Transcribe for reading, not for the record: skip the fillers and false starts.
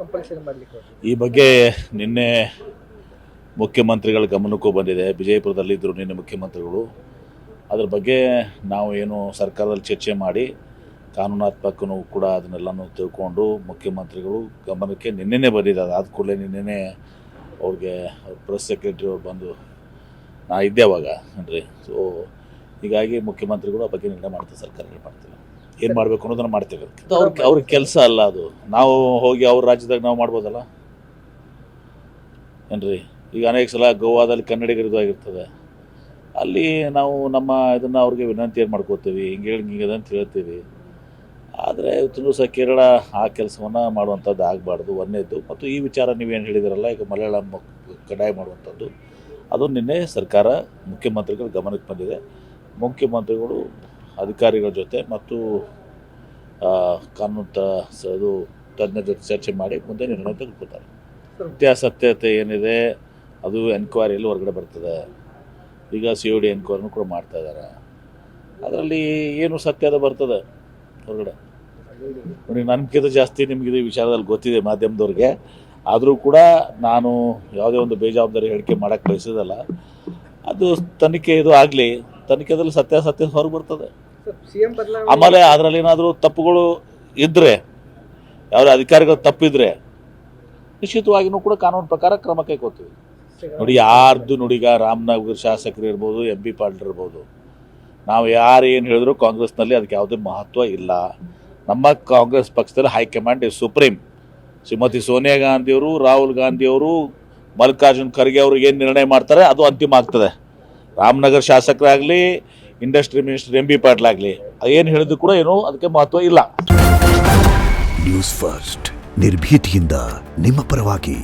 Compulsory ಮಾಡಲಿಕ್ಕೆ ಈ ಬಗ್ಗೆ ನಿನ್ನೆ ಮುಖ್ಯಮಂತ್ರಿಗಳ ಗಮನಕ್ಕೂ ಬಂದಿದೆ. ವಿಜಯಪುರದಲ್ಲಿದ್ದರು ನಿನ್ನೆ ಮುಖ್ಯಮಂತ್ರಿಗಳು. ಅದ್ರ ಬಗ್ಗೆ ನಾವು ಏನು ಸರ್ಕಾರದಲ್ಲಿ ಚರ್ಚೆ ಮಾಡಿ ಕಾನೂನಾತ್ಮಕನೂ ಕೂಡ ಅದನ್ನೆಲ್ಲನೂ ತಿಳ್ಕೊಂಡು ಮುಖ್ಯಮಂತ್ರಿಗಳು ಗಮನಕ್ಕೆ ನಿನ್ನೆನೇ ಬಂದಿದೆ. ಅದಾದ ಕೂಡಲೇ ನಿನ್ನೆನೇ ಅವ್ರಿಗೆ ಪ್ರೆಸ್ ಸೆಕ್ರೆಟರಿ ಅವ್ರು ಬಂದು ನಾ ಇದ್ದೆ ಅವಾಗ ಅಂದರೆ. ಸೊ ಹೀಗಾಗಿ ಮುಖ್ಯಮಂತ್ರಿಗಳು ಆ ಬಗ್ಗೆ ನಿರ್ಣಯ ಮಾಡ್ತಾರೆ, ಸರ್ಕಾರಗಳು ಮಾಡ್ತೀವಿ, ಏನು ಮಾಡಬೇಕು ಅನ್ನೋದನ್ನು ಮಾಡ್ತೀವಿ. ಅವ್ರಿಗೆ ಕೆಲಸ ಅಲ್ಲ ಅದು. ನಾವು ಹೋಗಿ ಅವ್ರ ರಾಜ್ಯದಾಗ ನಾವು ಮಾಡ್ಬೋದಲ್ಲ ಏನ್ರಿ. ಈಗ ಅನೇಕ ಸಲ ಗೋವಾದಲ್ಲಿ ಕನ್ನಡಿಗರದ್ದು ಆಗಿರ್ತದೆ, ಅಲ್ಲಿ ನಾವು ನಮ್ಮ ಇದನ್ನು ಅವ್ರಿಗೆ ವಿನಂತಿ ಏನು ಮಾಡ್ಕೋತೀವಿ, ಹಿಂಗೆ ಅಂತ ಹೇಳ್ತೀವಿ. ಆದರೆ ಇವತ್ತು ಸಹ ಕೇರಳ ಆ ಕೆಲಸವನ್ನು ಮಾಡುವಂಥದ್ದು ಆಗಬಾರ್ದು ಒಂದೇದ್ದು. ಮತ್ತು ಈ ವಿಚಾರ ನೀವೇನು ಹೇಳಿದಿರಲ್ಲ, ಈಗ ಮಲಯಾಳಂ ಕಡ್ಡಾಯ ಮಾಡುವಂಥದ್ದು, ಅದು ನಿನ್ನೆ ಸರ್ಕಾರ ಮುಖ್ಯಮಂತ್ರಿಗಳ ಗಮನಕ್ಕೆ ಬಂದಿದೆ. ಮುಖ್ಯಮಂತ್ರಿಗಳು ಅಧಿಕಾರಿಗಳ ಜೊತೆ ಮತ್ತು ಕಾನೂನು ಅದು ತಜ್ಞರ ಜೊತೆ ಚರ್ಚೆ ಮಾಡಿ ಮುಂದೆ ನಿರ್ಣಯ ತೆಗೆದುಕೊಳ್ತಾರೆ. ಸತ್ಯಾಸತ್ಯತೆ ಏನಿದೆ ಅದು ಎನ್ಕ್ವೈರಿಯಲ್ಲಿ ಹೊರಗಡೆ ಬರ್ತದೆ. ಈಗ COD ಎನ್ಕ್ವೈರಿನೂ ಕೂಡ ಮಾಡ್ತಾ ಇದ್ದಾರೆ. ಅದರಲ್ಲಿ ಏನು ಸತ್ಯದ ಬರ್ತದೆ ಹೊರಗಡೆ. ನೋಡಿ, ನನಗಿಂತ ಜಾಸ್ತಿ ನಿಮಗಿದೆ ಈ ವಿಚಾರದಲ್ಲಿ ಗೊತ್ತಿದೆ ಮಾಧ್ಯಮದವ್ರಿಗೆ. ಆದರೂ ಕೂಡ ನಾನು ಯಾವುದೇ ಒಂದು ಬೇಜವಾಬ್ದಾರಿ ಹೇಳಿಕೆ ಮಾಡೋಕ್ಕೆ ಬಯಸೋದಲ್ಲ. ಅದು ತನಿಖೆ ಇದು ಆಗಲಿ, ತನಿಖೆದಲ್ಲಿ ಸತ್ಯಾಸತ್ಯ ಹೊರಗೆ ಬರ್ತದೆ. ಆಮೇಲೆ ಅದರಲ್ಲಿ ಏನಾದರೂ ತಪ್ಪುಗಳು ಇದ್ದರೆ, ಯಾವುದೇ ಅಧಿಕಾರಿಗಳು ತಪ್ಪಿದ್ರೆ ನಿಶ್ಚಿತವಾಗಿಯೂ ಕೂಡ ಕಾನೂನು ಪ್ರಕಾರ ಕ್ರಮ ಕೈಗೊಳ್ತೀವಿ. ನೋಡಿ, ಯಾರ್ದು ನೋಡಿ, ಈಗ ರಾಮನಗರ ಶಾಸಕರು ಇರ್ಬೋದು, MP ಪಾಟೀಲ್ ಇರ್ಬೋದು, ನಾವು ಯಾರು ಏನು ಹೇಳಿದ್ರು ಕಾಂಗ್ರೆಸ್ನಲ್ಲಿ ಅದಕ್ಕೆ ಯಾವುದೇ ಮಹತ್ವ ಇಲ್ಲ. ನಮ್ಮ ಕಾಂಗ್ರೆಸ್ ಪಕ್ಷದಲ್ಲಿ high command is supreme. Shrimati Sonia ಗಾಂಧಿಯವರು, ರಾಹುಲ್ ಗಾಂಧಿಯವರು, ಮಲ್ಲಿಕಾರ್ಜುನ್ ಖರ್ಗೆ ಅವರು ಏನು ನಿರ್ಣಯ ಮಾಡ್ತಾರೆ ಅದು ಅಂತಿಮ ಆಗ್ತದೆ. ರಾಮನಗರ ಶಾಸಕರಾಗಲಿ, ಇಂಡಸ್ಟ್ರಿ ಮಿನಿಸ್ಟರ್ MP ಪಾಟೀಲ್ ಆಗಲಿ, ಏನು ಹೇಳಿದ್ರು ಕೂಡ ಏನೋ ಅದಕ್ಕೆ ಮಹತ್ವ ಇಲ್ಲ. ನ್ಯೂಸ್ ಫಸ್ಟ್ ನಿರ್ಭೀತಿಯಿಂದ ನಿಮ್ಮ ಪರವಾಗಿ.